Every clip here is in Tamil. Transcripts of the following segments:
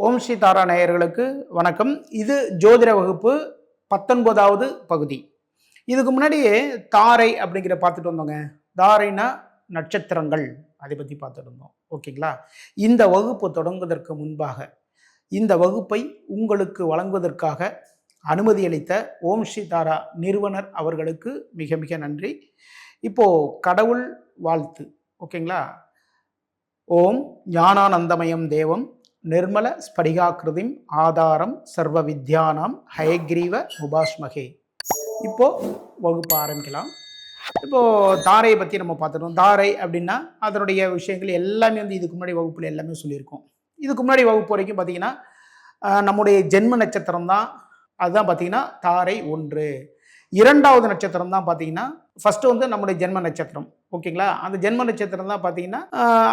ஓம் ஸ்ரீ தாரா நேயர்களுக்கு வணக்கம். இது ஜோதிட வகுப்பு 19வது பகுதி. இதுக்கு முன்னாடியே தாரை அப்படிங்கிற பார்த்துட்டு வந்தோங்க. தாரைனா நட்சத்திரங்கள், அதை பற்றி பார்த்துட்டு இருந்தோம். ஓகேங்களா? இந்த வகுப்பு தொடங்குவதற்கு முன்பாக இந்த வகுப்பை உங்களுக்கு வழங்குவதற்காக அனுமதி அளித்த ஓம் ஸ்ரீ தாரா நிறுவனர் அவர்களுக்கு மிக மிக நன்றி. இப்போ கடவுள் வாழ்த்து. ஓகேங்களா? ஓம் ஞானானந்தமயம் தேவம் நிர்மல ஸ்படிகாக்கிருதிம் ஆதாரம் சர்வ வித்யானாம் ஹயக்ரீவ உபாஸ்மகே. இப்போ வகுப்பு ஆரம்பிக்கலாம். இப்போ தாரையை பற்றி நம்ம பார்த்துட்டோம். தாரை அப்படின்னா அதனுடைய விஷயங்கள் எல்லாமே இதுக்கு முன்னாடி வகுப்புல எல்லாமே சொல்லியிருக்கோம். இதுக்கு முன்னாடி வகுப்பு வரைக்கும் பார்த்தீங்கன்னா நம்முடைய ஜென்ம நட்சத்திரம் தான், அதுதான் பார்த்தீங்கன்னா தாரை 1. இரண்டாவது நட்சத்திரம் தான் பார்த்தீங்கன்னா ஃபர்ஸ்ட் நம்முடைய ஜென்ம நட்சத்திரம். ஓகேங்களா? அந்த ஜென்ம நட்சத்திரம் தான் பார்த்தீங்கன்னா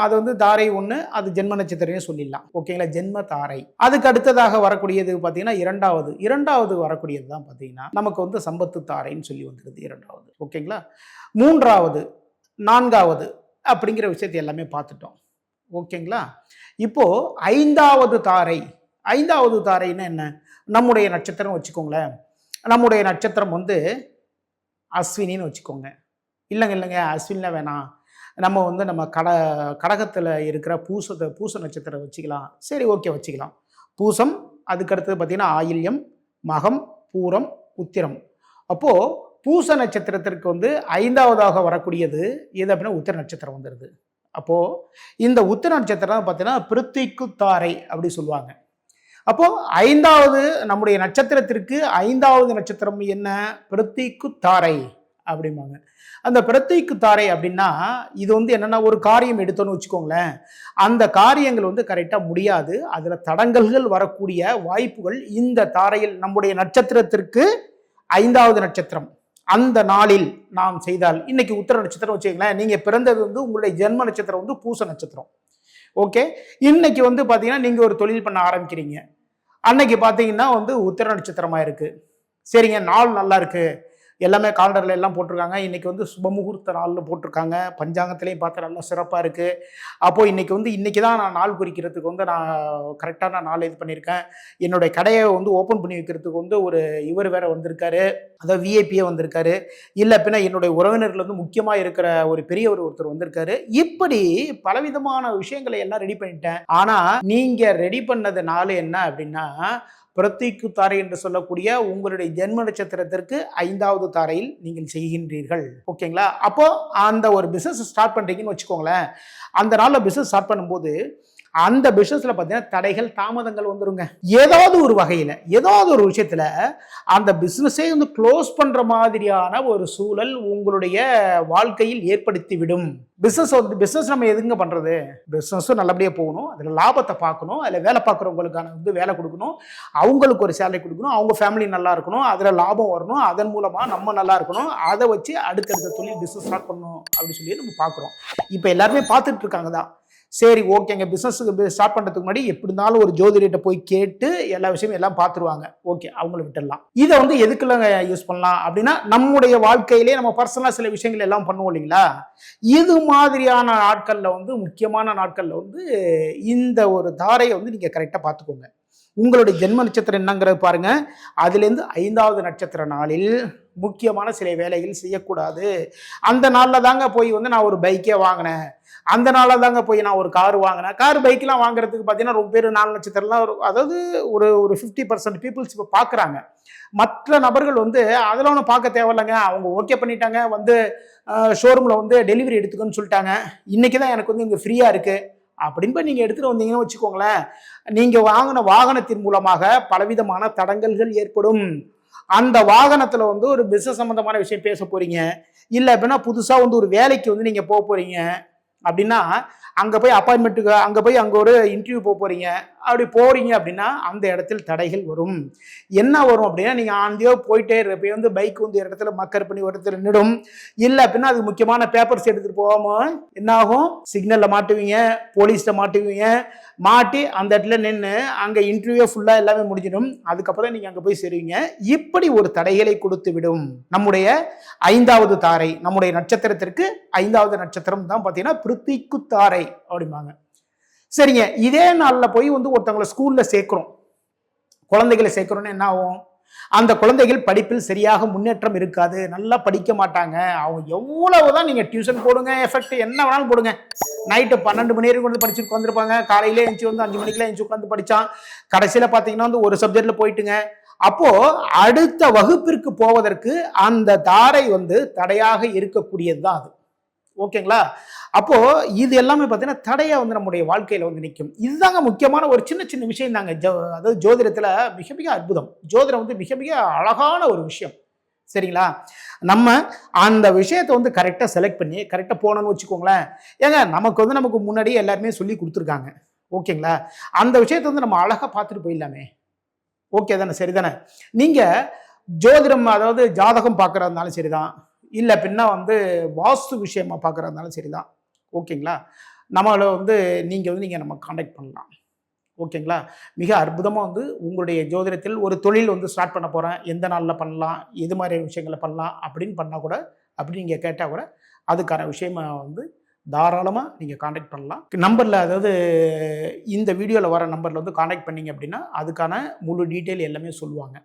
அது தாரை 1, அது ஜென்ம நட்சத்திரமே சொல்லிடலாம். ஓகேங்களா? ஜென்ம தாரை. அதுக்கு அடுத்ததாக வரக்கூடியது பார்த்தீங்கன்னா இரண்டாவது வரக்கூடியது தான் பார்த்தீங்கன்னா நமக்கு சம்பத்து தாரைன்னு சொல்லி வந்துடுது இரண்டாவது. ஓகேங்களா? மூன்றாவது, நான்காவது அப்படிங்கிற விஷயத்தை எல்லாமே பார்த்துட்டோம். ஓகேங்களா? இப்போ ஐந்தாவது தாரைன்னா என்ன? நம்முடைய நட்சத்திரம் வச்சுக்கோங்களேன். நம்முடைய நட்சத்திரம் அஸ்வினின்னு வச்சுக்கோங்க. இல்லைங்க அஸ்வின்ல வேணாம், நம்ம கடகத்தில் இருக்கிற பூச நட்சத்திரம் வச்சுக்கலாம். சரி, ஓகே, வச்சுக்கலாம். பூசம், அதுக்கடுத்தது பார்த்தீங்கன்னா ஆயில்யம், மகம், பூரம், உத்திரம். அப்போது பூச நட்சத்திரத்திற்கு ஐந்தாவதாக வரக்கூடியது எது அப்படின்னா உத்திர நட்சத்திரம் வந்துடுது. அப்போது இந்த உத்திர நட்சத்திரம் பார்த்தீங்கன்னா பிருத்திக்கு தாரை அப்படி சொல்லுவாங்க. அப்போ ஐந்தாவது நம்முடைய நட்சத்திரத்திற்கு ஐந்தாவது நட்சத்திரம் என்ன? பிருத்திக்கு தாரை அப்படிம்பாங்க. அந்த பிருத்திக்கு தாரை அப்படின்னா இது என்னன்னா ஒரு காரியம் எடுத்தோன்னு வச்சுக்கோங்களேன், அந்த காரியங்கள் கரெக்டாக முடியாது. அதில் தடங்கல்கள் வரக்கூடிய வாய்ப்புகள் இந்த தாரையில் நம்முடைய நட்சத்திரத்திற்கு ஐந்தாவது நட்சத்திரம் அந்த நாளில் நாம் செய்தால், இன்னைக்கு உத்திர நட்சத்திரம் வச்சுக்கங்களேன், நீங்கள் பிறந்தது உங்களுடைய ஜென்ம நட்சத்திரம் பூச நட்சத்திரம். ஓகே, இன்னைக்கு பார்த்தீங்கன்னா நீங்கள் ஒரு தொழில் பண்ண ஆரம்பிக்கிறீங்க. அன்னைக்கு பார்த்தீங்கன்னா உத்திர நட்சத்திரமாக இருக்குது. சரிங்க, நாள் நல்லா இருக்குது, எல்லாமே காலண்டரில் எல்லாம் போட்டிருக்காங்க. இன்றைக்கி சுபமுகூர்த்த நாள்னு போட்டிருக்காங்க. பஞ்சாங்கத்திலையும் பார்த்தா நல்லா சிறப்பாக இருக்குது. அப்போது இன்றைக்கி தான் நான் நாள் குறிக்கிறதுக்கு நான் கரெக்டான நாள் இது பண்ணியிருக்கேன். என்னுடைய கடையை ஓப்பன் பண்ணி வைக்கிறதுக்கு ஒரு இவர் வேற வந்திருக்காரு, அதாவது விஐபியே வந்திருக்காரு. இல்லை அப்படின்னா என்னுடைய உறவினர்கள் முக்கியமாக இருக்கிற ஒரு பெரியவர் ஒருத்தர் வந்திருக்காரு. இப்படி பலவிதமான விஷயங்களை எல்லாம் ரெடி பண்ணிட்டேன். ஆனால் நீங்கள் ரெடி பண்ணது நாள் என்ன அப்படின்னா பிரத்திக்கு தாரை என்று சொல்லக்கூடிய உங்களுடைய ஜென்ம நட்சத்திரத்திற்கு ஐந்தாவது தாரையில் நீங்கள் செய்கின்றீர்கள். ஓகேங்களா? அப்போ அந்த ஒரு பிசினஸ் ஸ்டார்ட் பண்றீங்கன்னு வச்சுக்கோங்களேன். அந்த நாளில் பிசினஸ் ஸ்டார்ட் பண்ணும்போது அந்த பிசினஸ்ல பார்த்தீங்கன்னா தடைகள், தாமதங்கள் வந்துருங்க. ஏதாவது ஒரு வகையில், ஏதாவது ஒரு விஷயத்துல அந்த பிசினஸே க்ளோஸ் பண்ற மாதிரியான ஒரு சூழல் உங்களுடைய வாழ்க்கையில் ஏற்படுத்தி விடும். பிசினஸ் நம்ம எதுங்க பண்றது? பிசினஸும் நல்லபடியாக போகணும், அதில் லாபத்தை பார்க்கணும், அதில் வேலை பார்க்குறவங்களுக்கான வேலை கொடுக்கணும், அவங்களுக்கு ஒரு சேலரி கொடுக்கணும், அவங்க ஃபேமிலி நல்லா இருக்கணும், அதில் லாபம் வரணும், அதன் மூலமாக நம்ம நல்லா இருக்கணும், அதை வச்சு அடுத்தடுத்த தொழில் பிசினஸ் ஸ்டார்ட் பண்ணணும் அப்படின்னு சொல்லி நம்ம பார்க்குறோம். இப்போ எல்லாருமே பார்த்துட்டு இருக்காங்க தான். சரி, ஓகேங்க, பிஸ்னஸுக்கு ஸ்டார்ட் பண்ணுறதுக்கு முன்னாடி எப்படி இருந்தாலும் ஒரு ஜோதிடர்கிட்ட போய் கேட்டு எல்லா விஷயமும் எல்லாம் பார்த்துருவாங்க. ஓகே, அவங்கள விட்டுடலாம். இதை எதுக்குள்ளங்க யூஸ் பண்ணலாம் அப்படின்னா நம்முடைய வாழ்க்கையிலே நம்ம பர்சனலாக சில விஷயங்கள் எல்லாம் பண்ணுவோம் இல்லைங்களா? இது மாதிரியான நாட்களில் முக்கியமான நாட்களில் இந்த ஒரு தாரையை நீங்கள் கரெக்டாக பார்த்துக்கோங்க. உங்களுடைய ஜென்ம நட்சத்திரம் என்னங்கிறது பாருங்க. அதுலேருந்து ஐந்தாவது நட்சத்திர நாளில் முக்கியமான சில வேலைகள் செய்யக்கூடாது. அந்த நாளில் தாங்க போய் நான் ஒரு பைக்கே வாங்கினேன், அந்த நாளில் தாங்க போய் நான் ஒரு கார் வாங்கினேன். கார் பைக்கெலாம் வாங்குறதுக்கு பார்த்தீங்கன்னா ரொம்ப பேர் 4 நட்சத்திரம்லாம் அதாவது ஒரு 50% பீப்புள்ஸ் இப்போ பார்க்குறாங்க. மற்ற நபர்கள் அதெல்லாம் ஒன்றும் பார்க்க தேவையில்லைங்க, அவங்க ஓகே பண்ணிட்டாங்க, ஷோரூமில் டெலிவரி எடுத்துக்கோன்னு சொல்லிட்டாங்க, இன்றைக்கி தான் எனக்கு இங்கே ஃப்ரீயாக இருக்குது அப்படின்னு நீங்கள் எடுத்துகிட்டு வந்தீங்கன்னு வச்சுக்கோங்களேன், நீங்கள் வாங்கின வாகனத்தின் மூலமாக பலவிதமான தடங்கல்கள் ஏற்படும். அந்த வாகனத்தில் ஒரு பிஸ்னஸ் சம்மந்தமான விஷயம் பேச போகிறீங்க, இல்லை அப்படின்னா புதுசாக ஒரு வேலைக்கு நீங்கள் போக போகிறீங்க அப்படின்னா அங்கே போய் அப்பாயின்மெண்ட்டுக்கு அங்கே ஒரு இன்டர்வியூ போகிறீங்க. அப்படி போகிறீங்க அப்படின்னா அந்த இடத்தில் தடைகள் வரும். என்ன வரும் அப்படின்னா நீங்கள் ஆந்தியோ போயிட்டே இருப்ப பைக் இடத்துல மக்கர் பண்ணி ஒரு இடத்துல நிடும். இல்லை அப்படின்னா அதுக்கு முக்கியமான பேப்பர்ஸ் எடுத்துகிட்டு போகாமல் என்ன ஆகும்? சிக்னலில் மாட்டுவீங்க, போலீஸில் மாட்டுவீங்க, மாட்டி அந்த இடத்துல நின்று அங்கே இன்டர்வியூ ஃபுல்லாக எல்லாமே முடிஞ்சிடும். அதுக்கப்புறம் நீங்கள் அங்கே போய் சேருவீங்க. இப்படி ஒரு தடைகளை கொடுத்து விடும் நம்முடைய ஐந்தாவது தாரை. நம்முடைய நட்சத்திரத்திற்கு ஐந்தாவது நட்சத்திரம் தான் பார்த்தீங்கன்னா பிருத்திக்கு தாரை அப்படிம்பாங்க. சரிங்க, இதே நாளில் போய் வந்து ஒருத்தவங்களை ஸ்கூல்ல சேர்க்கிறோம், குழந்தைகளை சேர்க்கிறோன்னு என்ன ஆகும்? அந்த குழந்தைகள் படிப்பில் சரியாக முன்னேற்றம் இருக்காது, நல்லா படிக்க மாட்டாங்க. அவங்க எவ்வளவுதான் நீங்க டியூஷன் போடுங்க, எஃபெக்ட் என்ன வேணாலும் போடுங்க, நைட்டு 12 மணி வரைக்கும் வந்து படிச்சுட்டு உட்காந்துருப்பாங்க. காலையில எழுந்துச்சு வந்து 5 மணிக்கெல்லாம் எழுந்துச்சு உட்காந்து படிச்சான், கடைசியில பாத்தீங்கன்னா வந்து ஒரு சப்ஜெக்ட்ல போயிட்டுங்க. அப்போ அடுத்த வகுப்பிற்கு போவதற்கு அந்த தாரை வந்து தடையாக இருக்கக்கூடியதுதான் அது. ஓகேங்களா? அப்போ இது எல்லாமே பார்த்தீங்கன்னா தடையா வந்து நம்முடைய வாழ்க்கையில வந்து நிற்கும். இதுதாங்க முக்கியமான ஒரு சின்ன சின்ன விஷயம் தாங்க. அதாவது ஜோதிடத்துல மிக மிக அற்புதம். ஜோதிடம் வந்து மிக மிக அழகான ஒரு விஷயம். சரிங்களா? நம்ம அந்த விஷயத்தை வந்து கரெக்டா செலக்ட் பண்ணி கரெக்டா போனோம்னு வச்சுக்கோங்களேன். ஏங்க நமக்கு முன்னாடியே எல்லாருமே சொல்லி கொடுத்துருக்காங்க. ஓகேங்களா? அந்த விஷயத்தை வந்து நம்ம அழகா பார்த்துட்டு போயிடலாமே. ஓகே தானே? சரிதானே? நீங்க ஜோதிடம் அதாவது ஜாதகம் பார்க்கறதுனாலும் சரிதான், இல்லை பின்னா வந்து வாஸ்து விஷயமா பார்க்கறதுனாலும் சரிதான். ஓகேங்களா? நம்மளை வந்து நீங்கள் நம்ம காண்டாக்ட் பண்ணலாம். ஓகேங்களா? மிக அற்புதமாக வந்து உங்களுடைய ஜோதிடத்தில் ஒரு தொழில் வந்து ஸ்டார்ட் பண்ண போகிறேன், எந்த நாளில் பண்ணலாம், எது மாதிரி விஷயங்களை பண்ணலாம் அப்படின்னு பண்ணால் கூட, அப்படி நீங்கள் கேட்டால் கூட அதுக்கான விஷயமா வந்து தாராளமாக நீங்கள் காண்டாக்ட் பண்ணலாம். நம்பரில் அதாவது இந்த வீடியோவில் வர நம்பரில் வந்து காண்டாக்ட் பண்ணீங்க அப்படின்னா அதுக்கான முழு டீட்டெயில் எல்லாமே சொல்லுவாங்க.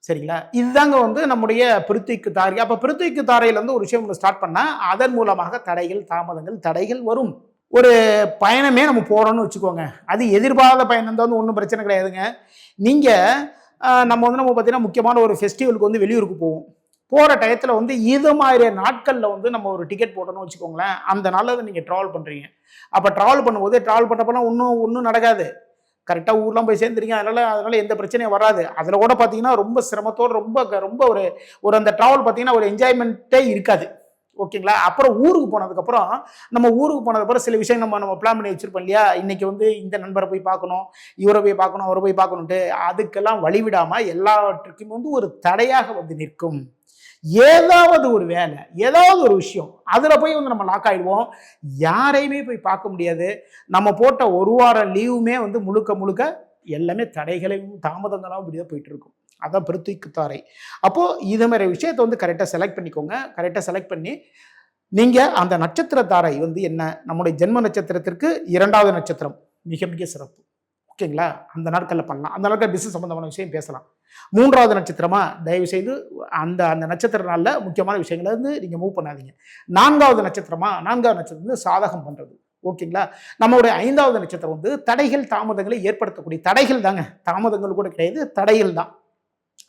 சரிங்களா? இதுதாங்க வந்து நம்முடைய பிருத்திக்கு தாரை. அப்போ பிருத்திக்கு தாரையில இருந்து ஒரு விஷயம் ஸ்டார்ட் பண்ணால் அதன் மூலமாக தடைகள், தாமதங்கள், தடைகள் வரும். ஒரு பயணமே நம்ம போகிறோம்னு வச்சுக்கோங்க, அது எதிர்பாராத பயணம் தான், ஒன்றும் பிரச்சனை கிடையாதுங்க. நீங்கள் நம்ம பார்த்தீங்கன்னா முக்கியமான ஒரு ஃபெஸ்டிவலுக்கு வந்து வெளியூருக்கு போவோம். போகிற டயத்தில் வந்து இது மாதிரி நாட்களில் வந்து நம்ம ஒரு டிக்கெட் போட்டோம்னு வச்சுக்கோங்களேன், அந்த நாளில் நீங்கள் ட்ராவல் பண்ணுறீங்க. அப்போ ட்ராவல் பண்ணும்போது ட்ராவல் பண்ணுறப்பெல்லாம் ஒன்றும் நடக்காது, கரெக்டாக ஊர்லாம் போய் சேர்ந்துருங்க. அதனால எந்த பிரச்சனையும் வராது. அதில் கூட பார்த்தீங்கன்னா ரொம்ப சிரமத்தோடு ரொம்ப ஒரு அந்த ட்ராவல் பார்த்தீங்கன்னா ஒரு என்ஜாய்மெண்ட்டே இருக்காது. ஓகேங்களா? அப்புறம் ஊருக்கு போனதுக்கப்புறம் சில விஷயம் நம்ம பிளான் பண்ணி வச்சிருப்போம் இல்லையா? இன்னைக்கு வந்து இந்த நண்பரை போய் பார்க்கணும், இவரை போய் பார்க்கணும், அவரை போய் பார்க்கணுன்ட்டு அதுக்கெல்லாம் வழிவிடாமல் எல்லாவற்றுக்கும் வந்து ஒரு தடையாக வந்து நிற்கும். ஏதாவது ஒரு வேலை, ஏதாவது ஒரு விஷயம், அதில் போய் வந்து நம்ம லாக் ஆகிடுவோம். யாரையுமே போய் பார்க்க முடியாது. நம்ம போட்ட ஒரு வாரம் லீவுமே வந்து முழுக்க எல்லாமே தடைகளையும் தாமதங்களாகவும் இப்படிதான் போயிட்டு இருக்கும். அதான் பிருத்திக்கு தாரை. அப்போது இது மாதிரி விஷயத்தை வந்து கரெக்டாக செலக்ட் பண்ணிக்கோங்க. கரெக்டாக செலக்ட் பண்ணி நீங்கள் அந்த நட்சத்திர தாரை வந்து என்ன, நம்முடைய ஜென்ம நட்சத்திரத்திற்கு 2வது நட்சத்திரம் மிக மிக சிறப்பு. ஓகேங்களா? அந்த நாட்களில் பண்ணலாம். அந்த நாட்கள் பிசினஸ் சம்பந்தமான விஷயம் பேசலாம். 3வது நட்சத்திரமா தயவு செய்து அந்த அந்த நட்சத்திர நாளில் முக்கியமான விஷயங்களை வந்து நீங்கள் மூவ் பண்ணாதீங்க. 4வது நட்சத்திரமா, 4வது நட்சத்திரம் வந்து சாதகம் பண்ணுறது. ஓகேங்களா? நம்மளுடைய 5வது நட்சத்திரம் வந்து தடைகள், தாமதங்களை ஏற்படுத்தக்கூடிய தடைகள் தாங்க, தாமதங்கள் கூட கிடையாது, தடைகள் தான்.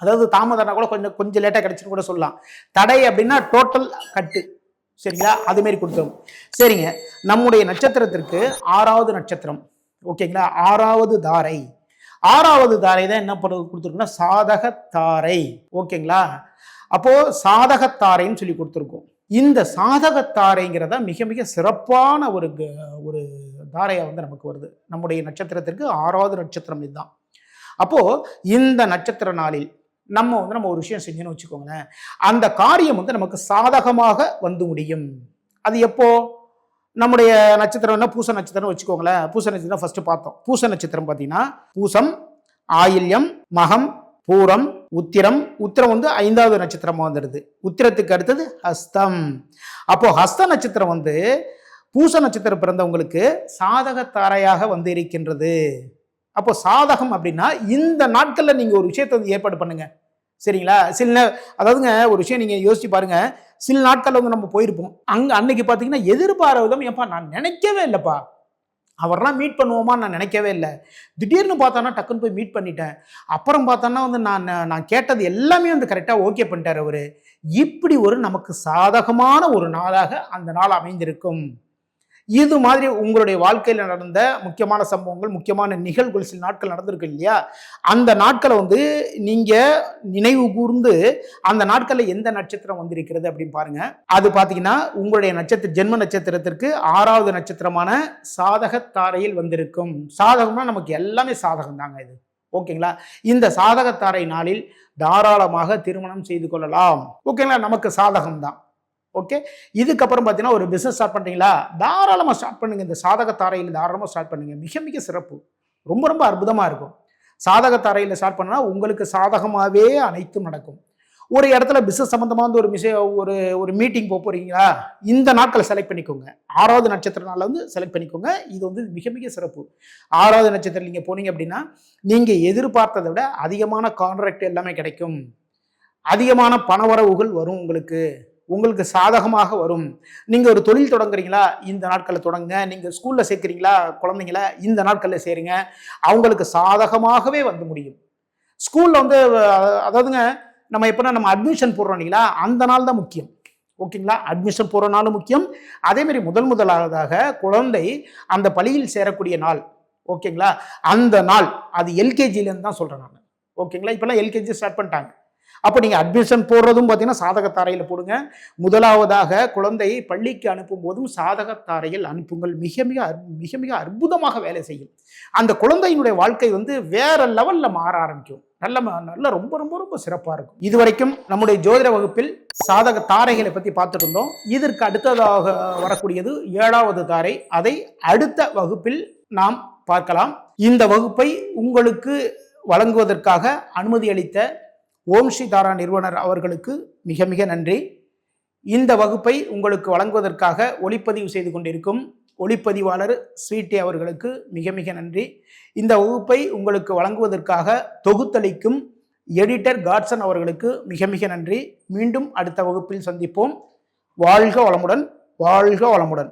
அதாவது தாமதம்னா கூட கொஞ்சம் லேட்டாக கிடைச்சுன்னு கூட சொல்லலாம். தடை அப்படின்னா டோட்டல் கட்டு. சரிங்களா? அது மாதிரி கொடுத்துரும். சரிங்க, நம்முடைய நட்சத்திரத்திற்கு 6வது நட்சத்திரம். ஓகேங்களா? 6வது தாரை. 6வது தாரை தான் என்ன கொடுத்துருக்குன்னா சாதகத்தாரை. ஓகேங்களா? அப்போ சாதகத்தாரைன்னு சொல்லி கொடுத்துருக்கோம். இந்த சாதகத்தாரைங்கிறத மிக மிக சிறப்பான ஒரு தாரையா வந்து நமக்கு வருது. நம்முடைய நட்சத்திரத்திற்கு 6வது நட்சத்திரம் இதுதான். அப்போ இந்த நட்சத்திர நாளில் நம்ம ஒரு விஷயம் செஞ்சோன்னு வச்சுக்கோங்களேன், அந்த காரியம் வந்து நமக்கு சாதகமாக வந்து முடியும். அது எப்போ? நம்முடைய நட்சத்திரம்னா பூச நட்சத்திரம் வச்சுக்கோங்களேன். பூச நட்சத்திரம் ஃபர்ஸ்ட் பார்த்தோம். பூச நட்சத்திரம் பார்த்தீங்கன்னா பூசம், ஆயில்யம், மகம், பூரம், உத்திரம். உத்திரம் வந்து 5வது நட்சத்திரமா வந்துடுது. உத்திரத்துக்கு அடுத்தது ஹஸ்தம். அப்போ ஹஸ்த நட்சத்திரம் வந்து பூச நட்சத்திரம் பிறந்தவங்களுக்கு சாதகத்தாரையாக வந்து இருக்கின்றது. அப்போ சாதகம் அப்படின்னா இந்த நாட்கள்ல நீங்க ஒரு விஷயத்தை வந்து ஏற்பாடு பண்ணுங்க. சரிங்களா? அதாவதுங்க ஒரு விஷயம் நீங்க யோசிச்சு பாருங்க. சில நாட்கள்ல வந்து நம்ம போயிருப்போம், அன்னைக்கு பாத்தீங்கன்னா எதிர்பாராத விதம், ஏப்பா நான் நினைக்கவே இல்லைப்பா, அவரெல்லாம் மீட் பண்ணுவோமா நான் நினைக்கவே இல்லை, திடீர்னு பார்த்தானா டக்குன்னு போய் மீட் பண்ணிட்டேன், அப்புறம் பார்த்தானா வந்து நான் கேட்டது எல்லாமே வந்து கரெக்டாக ஓகே பண்ணிட்டார் அவரு. இப்படி ஒரு நமக்கு சாதகமான ஒரு நாளாக அந்த நாள் அமைந்திருக்கும். இது மாதிரி உங்களுடைய வாழ்க்கையில் நடந்த முக்கியமான சம்பவங்கள், முக்கியமான நிகழ்வுகள் சில நாட்கள் நடந்திருக்கு இல்லையா? அந்த நாட்களை வந்து நீங்க நினைவு கூர்ந்து அந்த நாட்களில் எந்த நட்சத்திரம் வந்திருக்கிறது அப்படின்னு பாருங்க. அது பார்த்தீங்கன்னா உங்களுடைய ஜென்ம நட்சத்திரத்திற்கு 6வது நட்சத்திரமான சாதகத்தாரையில் வந்திருக்கும். சாதகம்னா நமக்கு எல்லாமே சாதகம் தாங்க இது. ஓகேங்களா? இந்த சாதகத்தாரை நாளில் தாராளமாக திருமணம் செய்து கொள்ளலாம். ஓகேங்களா? நமக்கு சாதகம் தான். ஓகே, இதுக்கப்புறம் பார்த்தீங்கன்னா ஒரு பிஸ்னஸ் ஸ்டார்ட் பண்ணுறீங்களா, தாராளமாக ஸ்டார்ட் பண்ணுங்க. இந்த சாதகத்தாரையில் தாராளமாக ஸ்டார்ட் பண்ணுங்க. மிக மிக சிறப்பு, ரொம்ப அற்புதமாக இருக்கும். சாதகத்தாரையில் ஸ்டார்ட் பண்ணா உங்களுக்கு சாதகமாகவே அனைத்தும் நடக்கும். ஒரு இடத்துல பிசினஸ் சம்பந்தமா வந்து ஒரு ஒரு மீட்டிங் போக போறீங்களா, இந்த நாட்களை செலக்ட் பண்ணிக்கோங்க. 6வது நட்சத்திர நாள்ல வந்து செலக்ட் பண்ணிக்கோங்க. இது வந்து மிக மிக சிறப்பு. 6வது நட்சத்திரம் நீங்க போனீங்க அப்படின்னா நீங்க எதிர்பார்த்ததை விட அதிகமான கான்ட்ராக்ட் எல்லாமே கிடைக்கும். அதிகமான பணவரவுகள் வரும் உங்களுக்கு. உங்களுக்கு சாதகமாக வரும். நீங்க ஒரு தொழில் தொடங்குறீங்களா, இந்த நாட்கள்ல தொடங்குங்க. நீங்க ஸ்கூல்ல சேர்க்கிறீங்களா குழந்தைங்கள, இந்த நாட்கள்ல சேருங்க. அவங்களுக்கு சாதகமாகவே வந்து முடியும். ஸ்கூல்ல வந்து அதாவதுங்க நம்ம எப்படின்னா நம்ம அட்மிஷன் போடுறோம் இல்லைங்களா, அந்த நாள் தான் முக்கியம். ஓகேங்களா, அட்மிஷன் போற நாளும் முக்கியம். அதே மாதிரி முதலாவதாக குழந்தை அந்த பள்ளியில் சேரக்கூடிய நாள். ஓகேங்களா, அந்த நாள் அது எல்கேஜிலேருந்து தான் சொல்றேன் நான். ஓகேங்களா, இப்பெல்லாம் எல்கேஜி ஸ்டார்ட் பண்ணிட்டாங்க. அப்போ நீங்க அட்மிஷன் போடுறதும் பார்த்தீங்கன்னா சாதகத்தாரையில் போடுங்க. முதலாவதாக குழந்தையை பள்ளிக்கு அனுப்பும் போதும் சாதகத்தாரையில் அனுப்புங்கள். மிக மிக மிக மிக அற்புதமாக வேலை செய்யும். அந்த குழந்தையினுடைய வாழ்க்கை வந்து வேற லெவல்ல மாற ஆரம்பிக்கும். நல்ல ரொம்ப ரொம்ப ரொம்ப சிறப்பா இருக்கும். இதுவரைக்கும் நம்முடைய ஜோதிட வகுப்பில் சாதக தாரைகளை பத்தி பார்த்துட்டு இருந்தோம். இதற்கு அடுத்ததாக வரக்கூடியது 7வது தாரை. அதை அடுத்த வகுப்பில் நாம் பார்க்கலாம். இந்த வகுப்பை உங்களுக்கு வழங்குவதற்காக அனுமதி அளித்த ஓம் ஸ்ரீ தாரா நிறுவனர் அவர்களுக்கு மிக மிக நன்றி. இந்த வகுப்பை உங்களுக்கு வழங்குவதற்காக ஒளிப்பதிவு செய்து கொண்டிருக்கும் ஒளிப்பதிவாளர் ஸ்வீட்டி அவர்களுக்கு மிக மிக நன்றி. இந்த வகுப்பை உங்களுக்கு வழங்குவதற்காக தொகுத்தளிக்கும் எடிட்டர் காட்சன் அவர்களுக்கு மிக மிக நன்றி. மீண்டும் அடுத்த வகுப்பில் சந்திப்போம். வாழ்க வளமுடன், வாழ்க வளமுடன்.